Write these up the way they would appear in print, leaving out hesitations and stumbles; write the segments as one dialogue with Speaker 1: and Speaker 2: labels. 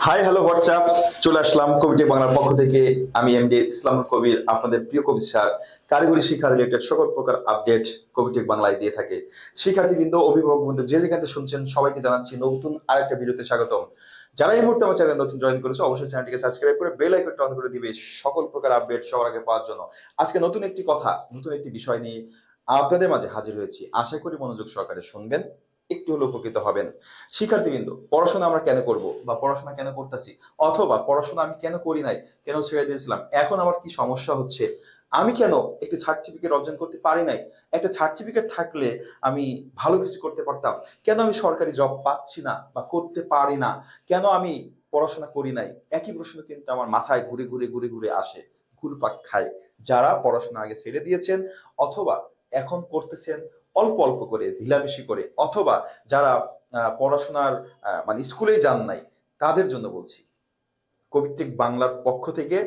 Speaker 1: Hi hello WhatsApp, চলে আসলাম কবিটি বাংলার পক্ষ থেকে। আমি এমডি ইসলামুল কবির, আপনাদের প্রিয় কবি স্যার। কারিগরি শিক্ষা রিলেটেড সকল প্রকার আপডেট কবিটি বাংলায় দিয়ে থাকে। শিক্ষার্থীবৃন্দ, অভিভাবক বন্ধু, যে যেখানে শুনছেন সবাইকে জানাচ্ছি নতুন আরেকটা ভিডিওতে স্বাগতম। যারা এই মুহূর্তে আমার চ্যানেল নতুন জয়েন করেছে, অবশ্যই চ্যানেলটিকে সাবস্ক্রাইব করে বেল আইকনটা অন করে দিবে সকল প্রকার আপডেট সবার আগে পাওয়ার জন্য। আজকে নতুন একটি কথা, নতুন একটি বিষয় নিয়ে আপনাদের মাঝে হাজির হয়েছি। আশা করি মনোযোগ সহকারে শুনবেন, একটু হলেও উপকৃত হবেন। শিক্ষার্থীবৃন্দ, পড়াশোনা আমরা কেন করব বা পড়াশোনা কেন করতেছি, অথবা পড়াশোনা আমি কেন করি নাই, কেন ছেড়ে দিয়েছিলাম, এখন আমার কি সমস্যা হচ্ছে, আমি কেন একটি সার্টিফিকেট অর্জন করতে পারি নাই, একটা সার্টিফিকেট থাকলে আমি ভালো কিছু করতে পারতাম, কেন আমি সরকারি জব পাচ্ছি না বা করতে পারি না, কেন আমি পড়াশোনা করি নাই, একই প্রশ্ন কিন্তু আমার মাথায় ঘুরে ঘুরে ঘুরে ঘুরে আসে, ঘুরপাক খায়। যারা পড়াশোনা আগে ছেড়ে দিয়েছেন অথবা এখন করতেছেন অল্প অল্প করে, ঢিলামিশি করে, অথবা যারা পড়াশোনার মানে স্কুলেই যান নাই, তাদের জন্য বলছি। কবিত্রিক বাংলার পক্ষ থেকে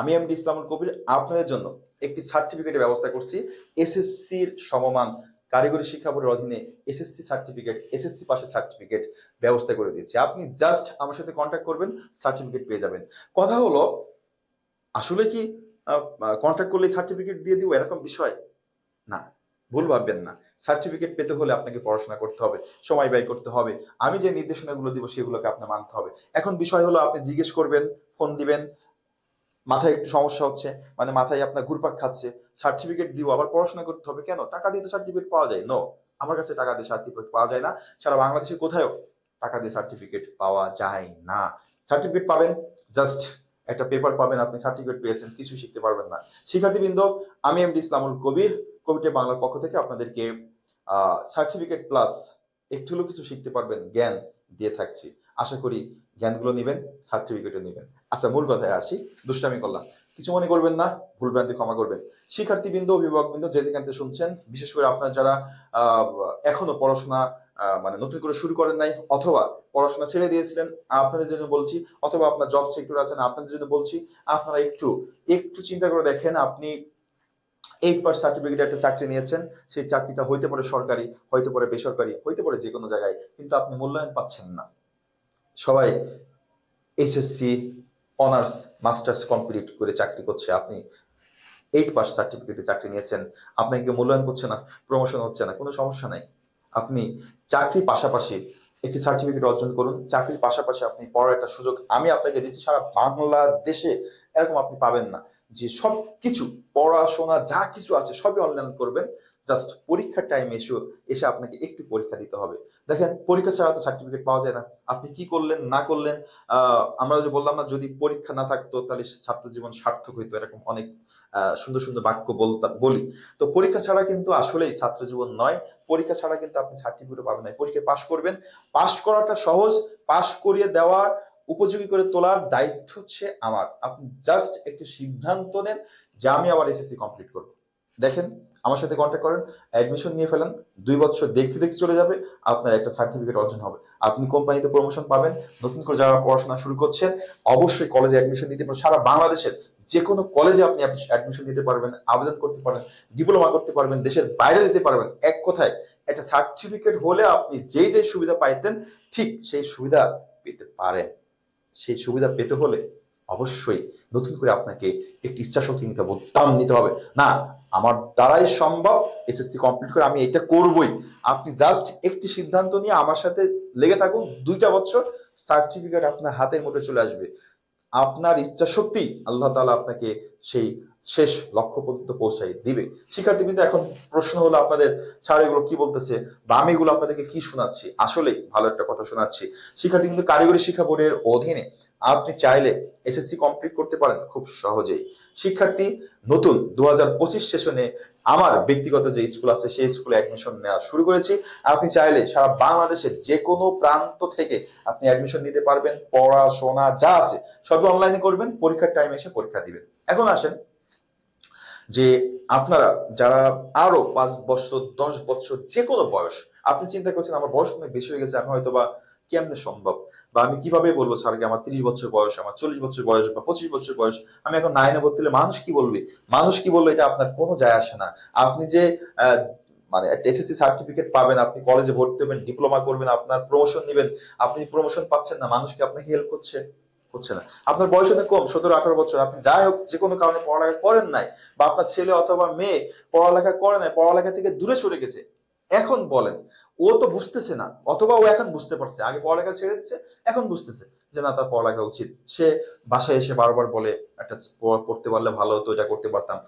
Speaker 1: আমি এমডি ইসলামুল কবির আপনাদের জন্য একটি সার্টিফিকেটের ব্যবস্থা করছি। এসএসসির সমমান কারিগরি শিক্ষা বোর্ডের অধীনে এসএসসি সার্টিফিকেট, এসএসসি পাশের সার্টিফিকেট ব্যবস্থা করে দিচ্ছি। আপনি জাস্ট আমার সাথে কন্ট্যাক্ট করবেন, সার্টিফিকেট পেয়ে যাবেন। কথা হলো, আসলে কি কন্ট্যাক্ট করলে সার্টিফিকেট দিয়ে দিব এরকম বিষয় না, ভুল ভাববেন না। সার্টিফিকেট পেতে হলে আপনাকে পড়াশোনা করতে হবে, সময় ব্যয় করতে হবে, আমি যে নির্দেশনাগুলো দিব সেগুলোকে আপনার মানতে হবে। এখন বিষয় হলো, আপনি জিজ্ঞেস করবেন, ফোন দিবেন, মাথায় একটু সমস্যা হচ্ছে, মানে মাথায় আপনার ঘুরপাক খাচ্ছে, সার্টিফিকেট দিব আবার পড়াশোনা করতে হবে কেন, টাকা দিয়ে তো সার্টিফিকেট পাওয়া যায়। নো, আমার কাছে টাকা দিয়ে সার্টিফিকেট পাওয়া যায় না। সারা বাংলাদেশে কোথাও টাকা দিয়ে সার্টিফিকেট পাওয়া যায় না। সার্টিফিকেট পাবেন, জাস্ট একটা পেপার পাবেন, আপনি সার্টিফিকেট পেয়েছেন, কিছু শিখতে পারবেন না। শিক্ষার্থীবৃন্দ, আমি এমডি ইসলামুল কবির, কবিটে বাংলার পক্ষ থেকে আপনাদেরকে সার্টিফিকেট প্লাস একটু হলেও কিছু শিখতে পারবেন জ্ঞান দিয়ে থাকছি। আশা করি জ্ঞানগুলো নেবেন, সার্টিফিকেটও নেবেন। আচ্ছা, মূল কথায় আসি, দুষ্টামি করলাম, কিছু মনে করবেন না, ভুলভ্রান্তি ক্ষমা করবেন। শিক্ষার্থীবৃন্দ, অভিভাবকবৃন্দ, যে যেখান থেকে শুনছেন, বিশেষ করে আপনারা যারা আহ, এখনো পড়াশোনা মানে নতুন করে শুরু করেন নাই, অথবা পড়াশোনা ছেড়ে দিয়েছিলেন, আপনাদের জন্য বলছি, অথবা আপনার জব সেক্টর আছেন, আপনাদের জন্য বলছি, আপনারা একটু একটু চিন্তা করে দেখেন। আপনি 8 পাস সার্টিফিকেট একটা চাকরি নিয়েছেন, সেই চাকরিটা হইতে পারে সরকারি, হইতে পারে বেসরকারি, হইতে পারে যে কোনো জায়গায়, কিন্তু আপনি মূল্যায়ন পাচ্ছেন না। সবাই এসএসসি অনার্স মাস্টার্স কমপ্লিট করে চাকরি করছে, আপনি 8 পাস সার্টিফিকেটে চাকরি নিয়েছেন, আপনাকে মূল্যায়ন করছে না, প্রমোশন হচ্ছে না, কোনো সমস্যা নাই। আপনি চাকরির পাশাপাশি একটি সার্টিফিকেট অর্জন করুন, চাকরির পাশাপাশি আপনি পড়ার একটা সুযোগ আমি আপনাকে দিচ্ছি। সারা বাংলাদেশে এরকম আপনি পাবেন না যে সবকিছু পড়াশোনা যা কিছু আছে সবই অনলাইন করবেন। জাস্ট পরীক্ষার টাইম এসে এসে আপনাকে একটু পরীক্ষা দিতে হবে। দেখেন, পরীক্ষা ছাড়া তো সার্টিফিকেট পাওয়া যায় না। আপনি কি করলেন না করলেন, আমরা যে বললাম না, যদি পরীক্ষা না থাকতো তাহলে ছাত্র জীবন সার্থক হইতো, এরকম অনেক সুন্দর সুন্দর বাক্য বলি। তো পরীক্ষা ছাড়া কিন্তু আসলেই ছাত্র জীবন নয়। পরীক্ষা ছাড়া কিন্তু আপনি সার্টিফিকেট পাবেন না। পরীক্ষায় পাশ করবেন, পাশ করাটা সহজ, পাশ করিয়ে দেওয়ার উপযোগী করে তোলার দায়িত্ব হচ্ছে আমার। আপনি জাস্ট একটু সিদ্ধান্ত নেন যে আমি আবার এসএসসি কমপ্লিট করব। দেখেন, আমার সাথে কন্ট্যাক্ট করেন, অ্যাডমিশন নিয়ে ফেলেন, 2 বছর দেখতে দেখতে চলে যাবে, আপনার একটা সার্টিফিকেট অর্জন হবে, আপনি কোম্পানিতে প্রমোশন পাবেন। নতুন করে যারা পড়াশোনা শুরু করছেন, অবশ্যই কলেজে অ্যাডমিশন নিতে পারেন। সারা বাংলাদেশের যে কোনো কলেজে আপনি অ্যাডমিশন নিতে পারবেন, আবেদন করতে পারেন, ডিপ্লোমা করতে পারবেন, দেশের বাইরে যেতে পারবেন। এক কথায়, একটা সার্টিফিকেট হলে আপনি যেই যেই সুবিধা পাইতেন, ঠিক সেই সুবিধা পেতে পারেন। সেই সুবিধা পেতে হলে অবশ্যই নতুন করে আপনাকে একটি ইচ্ছা শক্তি নিতে হবে, উদ্যম নিতে হবে। না, আমার দ্বারাই সম্ভব, এসএসসি কমপ্লিট করে আমি এটা করবই। আপনি জাস্ট একটি সিদ্ধান্ত নিয়ে আমার সাথে লেগে থাকুন, 2টা বছর, সার্টিফিকেট আপনার হাতের মুঠে চলে আসবে। আপনার ইচ্ছা শক্তি আল্লাহ তাআলা আপনাকে সেই শেষ লক্ষ্য পর্যন্ত পৌঁছাই দিবে। শিক্ষার্থীবৃন্দ, এখন প্রশ্ন হলো আপনাদের, স্যার এগুলো কি বলতেছে বা আমি এগুলো আপনাদেরকে কি শোনাচ্ছি, আসলে ভালো একটা কথা শোনাচ্ছি। শিক্ষার্থী, কিন্তু কারিগরি শিক্ষা বোর্ডের অধীনে আপনি চাইলে এসএসসি কমপ্লিট করতে পারেন খুব সহজেই। শিক্ষার্থী, নতুন 2025 সেশনে আমার ব্যক্তিগত যে স্কুল আছে সেই স্কুলে অ্যাডমিশন নেওয়া শুরু করেছি। আপনি চাইলে সারা বাংলাদেশের যে কোনো প্রান্ত থেকে আপনি অ্যাডমিশন নিতে পারবেন। পড়াশোনা যা আছে সবই অনলাইনে করবেন, পরীক্ষার টাইমে এসে পরীক্ষা দিবেন। এখন আসেন যে আপনারা যারা আরো 5 বছর 10 বছর যে কোনো বয়স, আপনি চিন্তা করছেন আমার বয়স অনেক বেশি হয়ে গেছে, আমি হয়তো বা কেমনে সম্ভব, বা আমি কিভাবে বলবো স্যারকে আমার 30 বছর বয়স, আমার 40 বছর বয়স বা 25 বছর বয়স, আমি এখন 9-এ ভর্তি হলে মানুষ কি বলবে, মানুষ কি বলবে, এটা আপনার কোনো যায় আসে না। আপনি যে মানে একটা এসএসসি সার্টিফিকেট পাবেন, আপনি কলেজে ভর্তি হবেন, ডিপ্লোমা করবেন, আপনার প্রমোশন নেবেন, আপনি প্রমোশন পাচ্ছেন না, মানুষ কি আপনাকে হেল্প করছে? হচ্ছে না। আপনার বয়স অনেক কম, 17-18 বছর, আপনি যাই হোক যে কোনো কারণে পড়ালেখা করেন নাই, বা আপনার ছেলে অথবা মেয়ে পড়ালেখা করে নাই, পড়ালেখা থেকে দূরে সরে গেছে, এখন বলেন ও তো বুঝতেছে না, অথবা ও এখন বুঝতে পারছে, আগে পড়ালেখা ছেড়ে দিচ্ছে, এখন বুঝতেছে যে না তার পড়ালেখা উচিত, সে বাসায় এসে বারবার বলে একটা পড়তে পারলে ভালো হতো, এটা করতে পারতাম।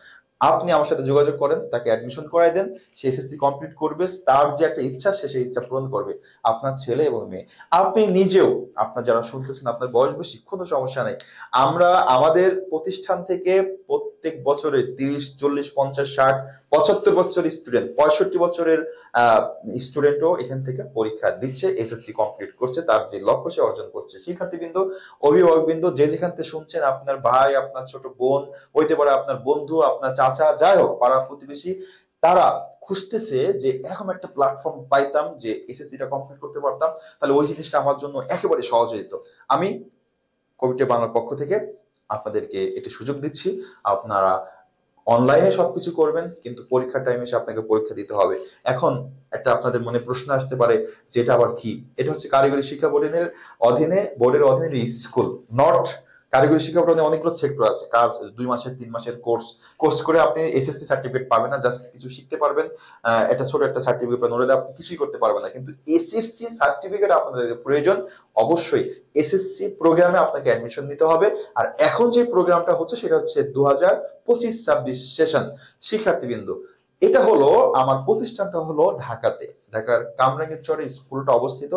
Speaker 1: আপনি আমার সাথে যোগাযোগ করেন, তাকে অ্যাডমিশন করাই দেন, সে এসএসসি কমপ্লিট করবে, তার যে একটা ইচ্ছা সে সেই ইচ্ছা পূরণ করবে, আপনার ছেলে এবং মেয়ে। আপনি নিজেও, আপনার যারা শুনতেছেন আপনার বয়স বেশি, কোনো সমস্যা নেই, আমরা আমাদের প্রতিষ্ঠান থেকে প্রত্যেক বছরে 30, 40, 50, 60, 75 বছর স্টুডেন্ট, 65 বছরের স্টুডেন্টও এখান থেকে পরীক্ষা দিচ্ছে, এসএসসি কমপ্লিট করছে, তার যে লক্ষ্য সে অর্জন করছে। শিক্ষার্থীবৃন্দ, অভিভাবকবৃন্দ, যে যেখান থেকে শুনছেন, আপনার ভাই, আপনার ছোট বোন হইতে পারে, আপনার বন্ধু, আপনার চাচা, যাই হোক পাড়া প্রতিবেশী, তারা খুঁজতেছে যে এরকম একটা প্ল্যাটফর্ম পাইতাম যে এসএসসিটা কমপ্লিট করতে পারতাম, তাহলে ওই জিনিসটা আমার জন্য একেবারে সহজ হয়ে যেত। আমি কবিটে বাংলার পক্ষ থেকে আপনাদেরকে এটি সুযোগ দিচ্ছি, আপনারা অনলাইনে সবকিছু করবেন, কিন্তু পরীক্ষার টাইমে এসে আপনাকে পরীক্ষা দিতে হবে। এখন একটা আপনাদের মনে প্রশ্ন আসতে পারে, যেটা আবার কি? এটা হচ্ছে কারিগরি শিক্ষা বোর্ডের অধীনে স্কুল, নট কারিগরি শিক্ষা বোর্ডে অনেকগুলো সেক্টর আছে, কাজ 2 মাসের 3 মাসের কোর্স করে আপনি এসএসসি সার্টিফিকেট পাবেন না, জাস্ট কিছু শিখতে পারবেন, এটা ছোট একটা সার্টিফিকেট পাবেন, ওটা আপনি কিছুই করতে পারবেন না। কিন্তু এসএসসি সার্টিফিকেট আপনাদের প্রয়োজন, অবশ্যই এসএসসি প্রোগ্রামে আপনাকে অ্যাডমিশন নিতে হবে। আর এখন যে প্রোগ্রামটা হচ্ছে সেটা হচ্ছে 2025-26 সেশন। শিক্ষার্থীবৃন্দ, এটা হলো, আমার প্রতিষ্ঠানটা হলো ঢাকাতে, ঢাকার কামরাঙ্গীরচরে স্কুলটা অবস্থিত।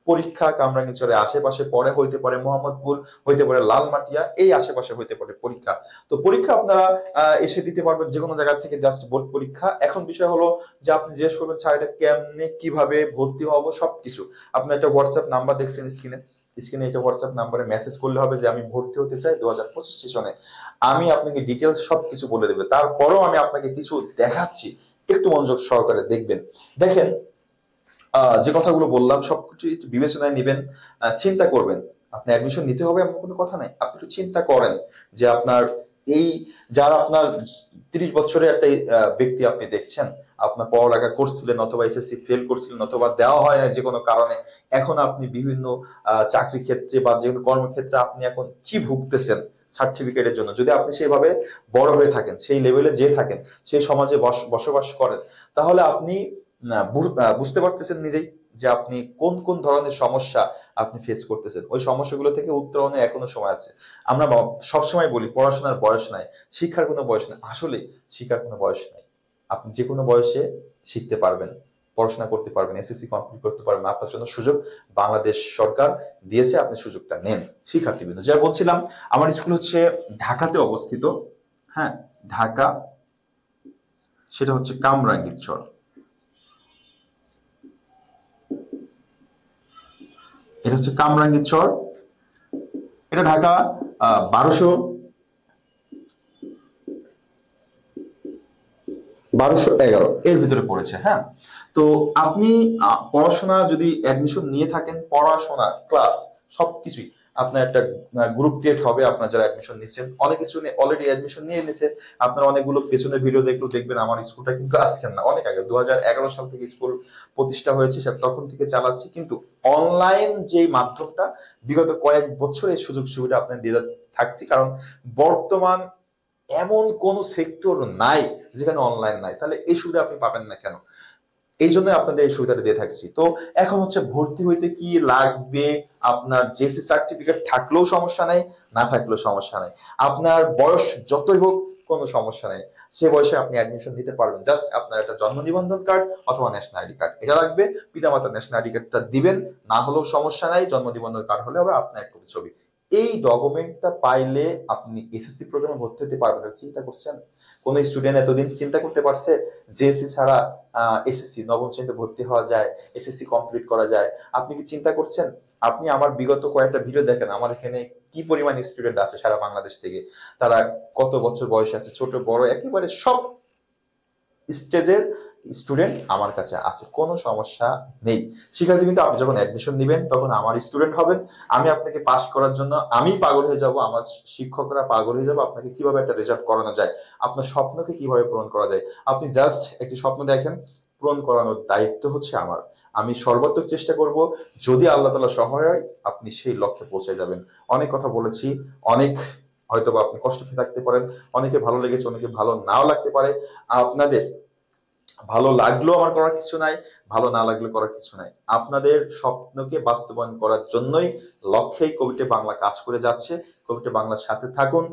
Speaker 1: পরীক্ষা কামরাঙ্গীরচরে আশেপাশে পড়ে, হইতে পারে মোহাম্মদপুর, হইতে পারে লালমাটিয়া, এই আশেপাশে হইতে পারে পরীক্ষা। তো পরীক্ষা আপনারা এসে দিতে পারবেন যে কোনো জায়গা থেকে, জাস্ট বোর্ড পরীক্ষা। এখন বিষয় হলো যে আপনি জিজ্ঞেস করবেন স্যার এটা কেমনে, কিভাবে ভর্তি হব, সবকিছু। আপনি একটা হোয়াটসঅ্যাপ নাম্বার দেখছেন স্ক্রিনে এটা হোয়াটসঅ্যাপ নাম্বারে মেসেজ করলে হবে যে আমি ভর্তি হতে চাই 2025 সেশনে। আমি আপনাকে ডিটেলস সবকিছু বলে দেবো, তারপরেও আমি আপনাকে কিছু দেখাচ্ছি, একটু মনোযোগ সহকারে দেখবেন। দেখেন, যে কথাগুলো বললাম সবকিছু একটু বিবেচনায় নেবেন, চিন্তা করবেন। আপনি অ্যাডমিশন নিতে হবে এমন কোনো কথা নাই, আপনি একটু চিন্তা করেন যে আপনার এই, যারা আপনার 30 বছরের একটা ব্যক্তি আপনি দেখছেন, আপনার পড়ালেখা করছিলেন, অথবা এসএসসি ফেল করছিলেন, অথবা দেওয়া হয় না যে কোনো কারণে, এখন আপনি বিভিন্ন চাকরি ক্ষেত্রে বা যে কোনো কর্মক্ষেত্রে আপনি এখন কি ভুগতেছেন সার্টিফিকেটের জন্য, যদি আপনি সেভাবে বড় হয়ে থাকেন, সেই লেভেলে যে থাকেন, সেই সমাজে বসবাস করেন, তাহলে আপনি বুঝতে পারতেছেন নিজেই যে আপনি কোন কোন ধরনের সমস্যা আপনি ফেস করতেছেন। ওই সমস্যাগুলো থেকে উত্তরণের এখনো সময় আছে। আমরা সবসময় বলি পড়াশোনার বয়স নাই, শিক্ষার কোনো বয়স নাই, আসলে শিক্ষার কোনো বয়স নাই। আপনি যে কোনো বয়সে শিখতে পারবেন, পড়াশোনা করতে পারবেন, এসএসসি কমপ্লিট করতে পারবেন, আপনার জন্য সুযোগ বাংলাদেশ সরকার দিয়েছে, আপনি সুযোগটা নেন। শিক্ষার্থীবৃন্দ, যা বলছিলাম, আমার স্কুল হচ্ছে ঢাকাতে অবস্থিত, হ্যাঁ ঢাকা, সেটা হচ্ছে কামরাঙ্গীরচর। এটা হচ্ছে কামরাঙ্গীরচর, এটা ঢাকা 1211 এর ভিতরে পড়েছে। হ্যাঁ, তো আপনি পড়াশোনা যদি অ্যাডমিশন নিয়ে থাকেন, পড়াশোনা ক্লাস সবকিছুই আপনার একটা গ্রুপ ক্রিয়েট হবে। আপনার যারা অ্যাডমিশন নিচ্ছেন, অনেক স্টুডেন্ট অলরেডি অ্যাডমিশন নিয়ে নিচ্ছে, আপনার অনেকগুলো পেছনের ভিডিও দেখলেও দেখবেন আমার স্কুলটা কিন্তু আজকের না, অনেক আগে 2011 সাল থেকে স্কুল প্রতিষ্ঠা হয়েছে, তখন থেকে চালাচ্ছি। কিন্তু অনলাইন যে মাধ্যমটা বিগত কয়েক বছর এই সুযোগ সুবিধা আপনার দিয়ে থাকছি, কারণ বর্তমান এমন কোন সেক্টর নাই যেখানে অনলাইন নাই, তাহলে এই সুবিধা আপনি পাবেন না কেন? এই জন্য আপনাদের এই সুবিধাটা দিয়ে থাকছি। তো এখন হচ্ছে ভর্তি হইতে কি লাগবে, আপনার জেসি সার্টিফিকেট থাকলেও সমস্যা নাই, না থাকলেও সমস্যা নাই, আপনার বয়স যতই হোক কোনো সমস্যা নাই, সে বয়সে আপনি অ্যাডমিশন নিতে পারবেন। জাস্ট আপনার একটা জন্ম নিবন্ধন কার্ড অথবা ন্যাশনাল আইডি কার্ড এটা লাগবে, পিতামাতার ন্যাশনাল আইডি কার্ডটা দিবেন, না হলেও সমস্যা নাই, জন্ম নিবন্ধন কার্ড হলে হবে, আপনার একটা ছবি। এই ডকুমেন্টটা পাইলে আপনি এসএসসি প্রোগ্রামে ভর্তি হতে পারবেন। চিন্তা করছেন কোন স্টুডেন্ট এতদিন চিন্তা করতে পারছে জেএসসি ছাড়া এসএসসি নবম শ্রেণীতে ভর্তি হওয়া যায়, এসএসসি কমপ্লিট করা যায়? আপনি কি চিন্তা করছেন? আপনি আমার বিগত কয়েকটা ভিডিও দেখেন, আমার এখানে কি পরিমাণ স্টুডেন্ট আছে সারা বাংলাদেশ থেকে, তারা কত বছর বয়স আছে, ছোট বড় একেবারে সব স্টেজের স্টুডেন্ট আমার কাছে আছে, কোনো সমস্যা নেই। শিক্ষার্থী, কিন্তু আপনি যখন অ্যাডমিশন নেবেন তখন আমার স্টুডেন্ট হবেন, আমি আপনাকে পাস করার জন্য আমি পাগল হয়ে যাব, আমার শিক্ষকরা পাগল হয়ে যাব, আপনাকে কিভাবে একটা রেজাল্ট করানো যায়, আপনার স্বপ্নকে কিভাবে পূরণ করা যায়। আপনি জাস্ট একটি স্বপ্ন দেখেন, পূরণ করানোর দায়িত্ব হচ্ছে আমার। আমি সর্বাত্মক চেষ্টা করব, যদি আল্লাহ তাআলা সহায় হয় আপনি সেই লক্ষ্যে পৌঁছে যাবেন। অনেক কথা বলেছি, অনেক হয়তোবা আপনি কষ্ট পেয়ে থাকতে পারেন, অনেকে ভালো লেগেছে, অনেকে ভালো নাও লাগতে পারে। আপনাদের ভালো লাগলেও আমার করার কিছু নাই, ভালো না লাগলে করার কিছু নাই। আপনাদের স্বপ্নকে বাস্তবায়ন করার জন্যই, লক্ষ্যেই কবিটে বাংলা কাজ করে যাচ্ছে। কবিটে বাংলার সাথে থাকুন,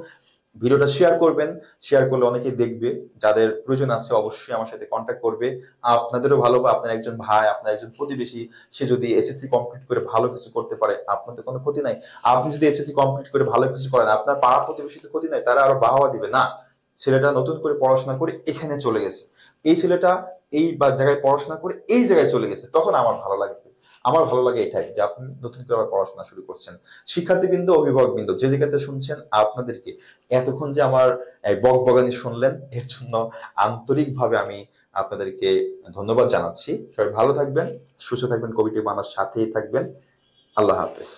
Speaker 1: ভিডিওটা শেয়ার করবেন, শেয়ার করলে অনেকেই দেখবে। যাদের প্রয়োজন আছে অবশ্যই আমার সাথে কন্ট্যাক্ট করবে। আপনাদেরও ভালো, বা আপনার একজন ভাই, আপনার একজন প্রতিবেশী, সে যদি এসএসসি কমপ্লিট করে ভালো কিছু করতে পারে, আপনার তো কোনো ক্ষতি নাই। আপনি যদি এসএসসি কমপ্লিট করে ভালো কিছু করেন, আপনার পাড়া প্রতিবেশী তো ক্ষতি নাই, তারা আরো বাহবা দিবে না। ছেলেটা নতুন করে পড়াশোনা করে এখানে চলে গেছে, এই ছেলেটা এই বা জায়গায় পড়াশোনা করে এই জায়গায় চলে গেছে, তখন আমার ভালো লাগবে। আমার ভালো লাগে এটাই যে আপনি নতুন করে আবার পড়াশোনা শুরু করছেন। শিক্ষার্থীবৃন্দ, অভিভাবকবৃন্দ, যে যেখানে শুনছেন, আপনাদেরকে এতক্ষণ যে আমার এই বকবগানি শুনলেন, এর জন্য আন্তরিকভাবে আমি আপনাদেরকে ধন্যবাদ জানাচ্ছি। সবাই ভালো থাকবেন, সুস্থ থাকবেন, কবিটি বাংলার সাথেই থাকবেন। আল্লাহ হাফেজ।